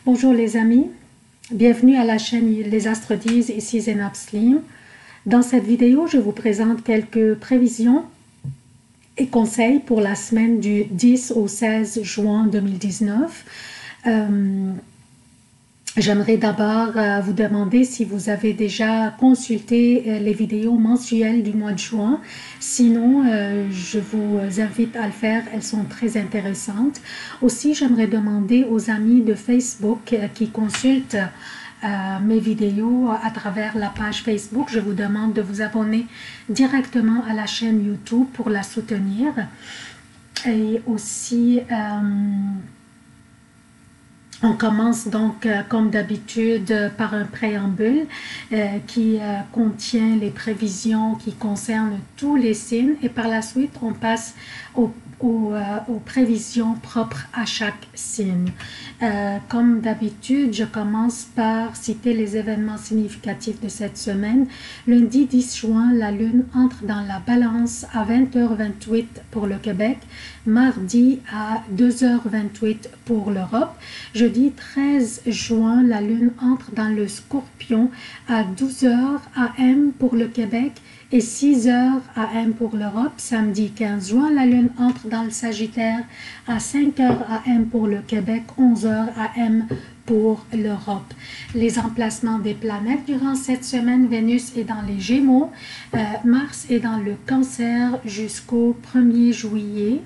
Bonjour les amis, bienvenue à la chaîne Les Astres disent, ici Zénab Slim. Dans cette vidéo, je vous présente quelques prévisions et conseils pour la semaine du 10 au 16 juin 2019. J'aimerais d'abord vous demander si vous avez déjà consulté les vidéos mensuelles du mois de juin. Sinon, je vous invite à le faire, elles sont très intéressantes. Aussi, j'aimerais demander aux amis de Facebook qui consultent mes vidéos à travers la page Facebook. Je vous demande de vous abonner directement à la chaîne YouTube pour la soutenir. Et aussi... on commence donc comme d'habitude par un préambule qui contient les prévisions qui concernent tous les signes et par la suite on passe aux prévisions propres à chaque signe. Comme d'habitude, je commence par citer les événements significatifs de cette semaine. Lundi 10 juin, la Lune entre dans la Balance à 20h28 pour le Québec, mardi à 2h28 pour l'Europe. Jeudi 13 juin, la Lune entre dans le Scorpion à 12h AM pour le Québec et 6h AM pour l'Europe. Samedi 15 juin, la Lune entre dans le Sagittaire à 5h AM pour le Québec, 11h AM pour l'Europe. Les emplacements des planètes durant cette semaine: Vénus est dans les Gémeaux, Mars est dans le Cancer jusqu'au 1er juillet.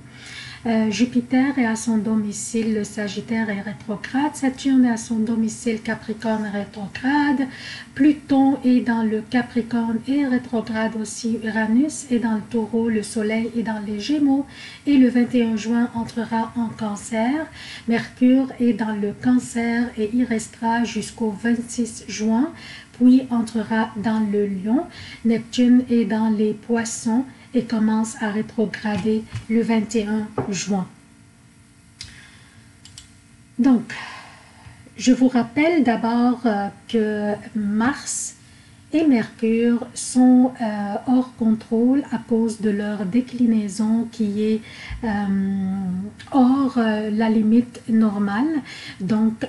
Jupiter est à son domicile, le Sagittaire est rétrograde, Saturne est à son domicile, Capricorne est rétrograde, Pluton est dans le Capricorne et rétrograde aussi, Uranus est dans le Taureau, le Soleil est dans les Gémeaux et le 21 juin entrera en Cancer, Mercure est dans le Cancer et y restera jusqu'au 26 juin, puis entrera dans le Lion, Neptune est dans les Poissons et commence à rétrograder le 21 juin. Donc, je vous rappelle d'abord que Mars et Mercure sont hors contrôle à cause de leur déclinaison qui est hors la limite normale. Donc,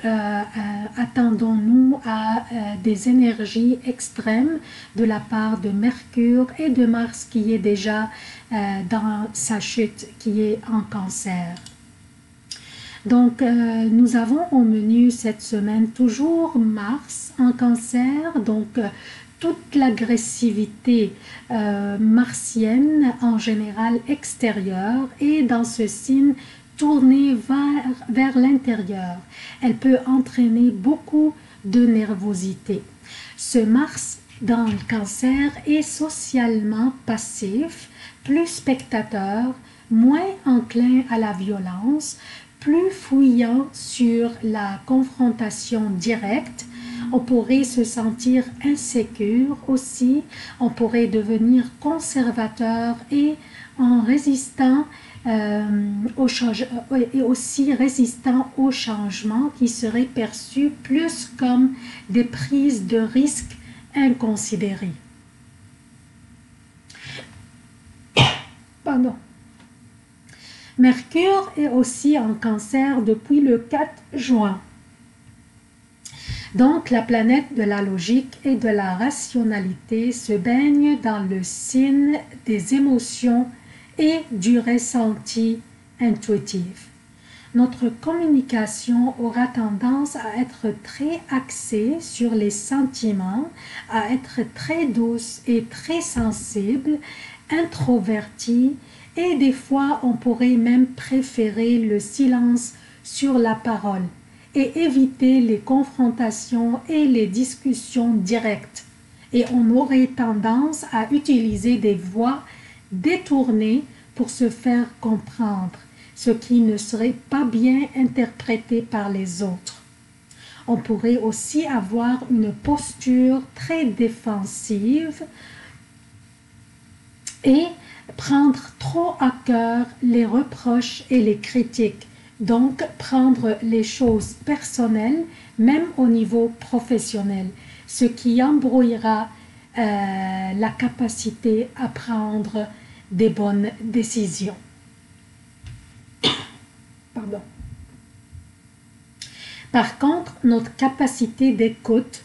attendons-nous à des énergies extrêmes de la part de Mercure et de Mars qui est déjà dans sa chute, qui est en Cancer. Donc, nous avons au menu cette semaine toujours Mars en Cancer, donc toute l'agressivité martienne en général extérieure et dans ce signe tournée vers l'intérieur. Elle peut entraîner beaucoup de nervosité. Ce Mars dans le Cancer est socialement passif, plus spectateur, moins enclin à la violence, plus fouillant sur la confrontation directe. On pourrait se sentir insécure aussi, on pourrait devenir conservateur et en résistant et aussi résistant au changement qui serait perçu plus comme des prises de risques inconsidérées. Pardon. Mercure est aussi en Cancer depuis le 4 juin. Donc, la planète de la logique et de la rationalité se baigne dans le signe des émotions et du ressenti intuitif. Notre communication aura tendance à être très axée sur les sentiments, à être très douce et très sensible, introvertie, et des fois on pourrait même préférer le silence sur la parole et éviter les confrontations et les discussions directes. Et on aurait tendance à utiliser des voies détournées pour se faire comprendre, ce qui ne serait pas bien interprété par les autres. On pourrait aussi avoir une posture très défensive et prendre trop à cœur les reproches et les critiques. Donc, prendre les choses personnelles, même au niveau professionnel, ce qui embrouillera la capacité à prendre des bonnes décisions. Pardon. Par contre, notre capacité d'écoute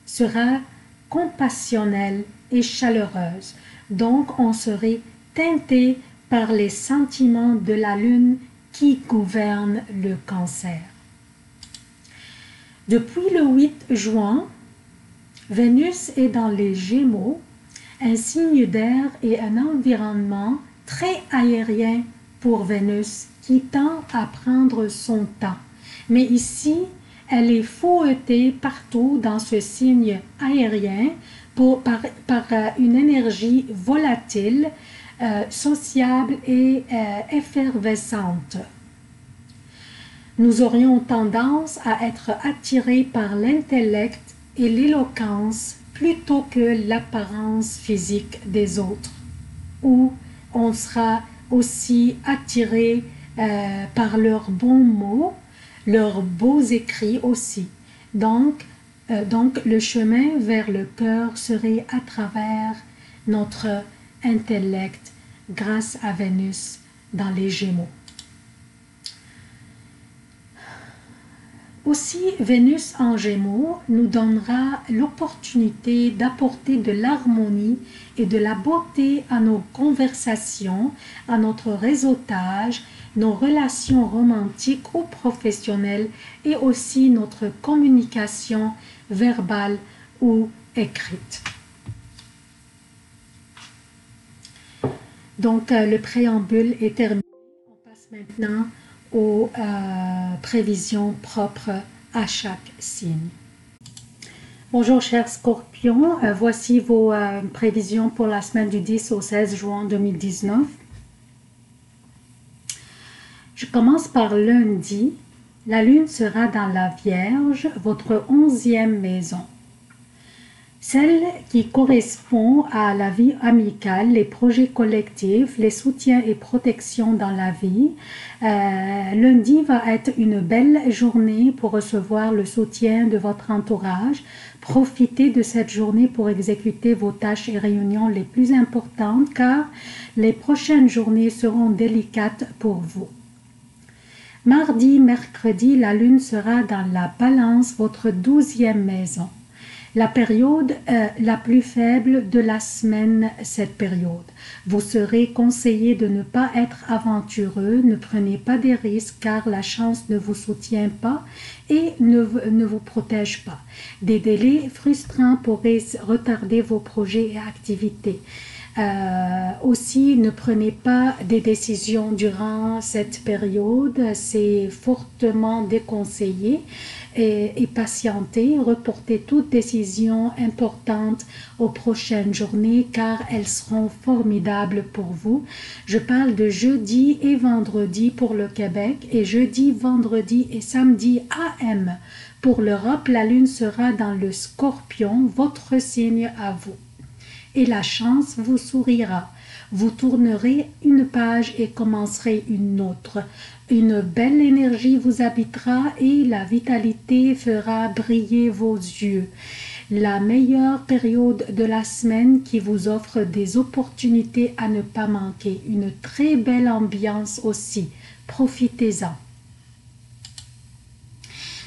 sera compassionnelle et chaleureuse. Donc, on serait teinté par les sentiments de la lune qui gouverne le cancer. Depuis le 8 juin, Vénus est dans les Gémeaux, un signe d'air et un environnement très aérien pour Vénus qui tend à prendre son temps. Mais ici, elle est fouettée partout dans ce signe aérien par une énergie volatile, sociable et effervescente. Nous aurions tendance à être attirés par l'intellect et l'éloquence plutôt que l'apparence physique des autres, ou on sera aussi attiré par leurs bons mots, leurs beaux écrits aussi. Donc le chemin vers le cœur serait à travers notre intellect grâce à Vénus dans les Gémeaux. Aussi, Vénus en Gémeaux nous donnera l'opportunité d'apporter de l'harmonie et de la beauté à nos conversations, à notre réseautage, nos relations romantiques ou professionnelles et aussi notre communication verbale ou écrite. Donc, le préambule est terminé. On passe maintenant aux prévisions propres à chaque signe. Bonjour chers scorpions, voici vos prévisions pour la semaine du 10 au 16 juin 2019. Je commence par lundi. La lune sera dans la Vierge, votre 11e maison. Celle qui correspond à la vie amicale, les projets collectifs, les soutiens et protections dans la vie. Lundi va être une belle journée pour recevoir le soutien de votre entourage. Profitez de cette journée pour exécuter vos tâches et réunions les plus importantes car les prochaines journées seront délicates pour vous. Mardi, mercredi, la lune sera dans la Balance, votre 12e maison. La période la plus faible de la semaine, cette période. Vous serez conseillé de ne pas être aventureux, ne prenez pas des risques car la chance ne vous soutient pas et ne vous protège pas. Des délais frustrants pourraient retarder vos projets et activités. Aussi, ne prenez pas des décisions durant cette période, c'est fortement déconseillé. Et patientez, reportez toute décision importante aux prochaines journées car elles seront formidables pour vous. Je parle de jeudi et vendredi pour le Québec et jeudi, vendredi et samedi AM. Pour l'Europe, la lune sera dans le Scorpion, votre signe à vous. Et la chance vous sourira. Vous tournerez une page et commencerez une autre. Une belle énergie vous habitera et la vitalité fera briller vos yeux. La meilleure période de la semaine qui vous offre des opportunités à ne pas manquer. Une très belle ambiance aussi. Profitez-en.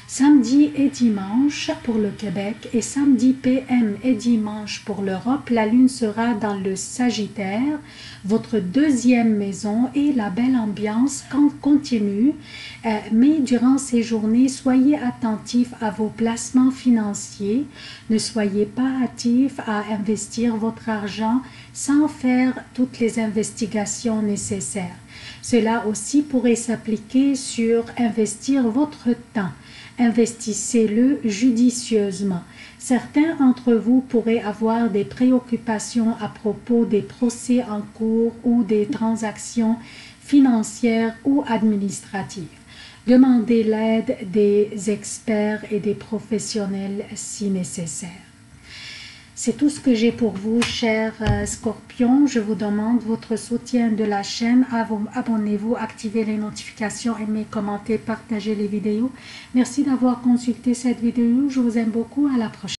Samedi et dimanche pour le Québec et samedi PM et dimanche pour l'Europe, la lune sera dans le Sagittaire, votre 2e maison et la belle ambiance continue. Mais durant ces journées, soyez attentifs à vos placements financiers. Ne soyez pas hâtifs à investir votre argent sans faire toutes les investigations nécessaires. Cela aussi pourrait s'appliquer sur investir votre temps. Investissez-le judicieusement. Certains d'entre vous pourraient avoir des préoccupations à propos des procès en cours ou des transactions financières ou administratives. Demandez l'aide des experts et des professionnels si nécessaire. C'est tout ce que j'ai pour vous, chers scorpions. Je vous demande votre soutien de la chaîne. Abonnez-vous, activez les notifications, aimez, commentez, partagez les vidéos. Merci d'avoir consulté cette vidéo. Je vous aime beaucoup. À la prochaine.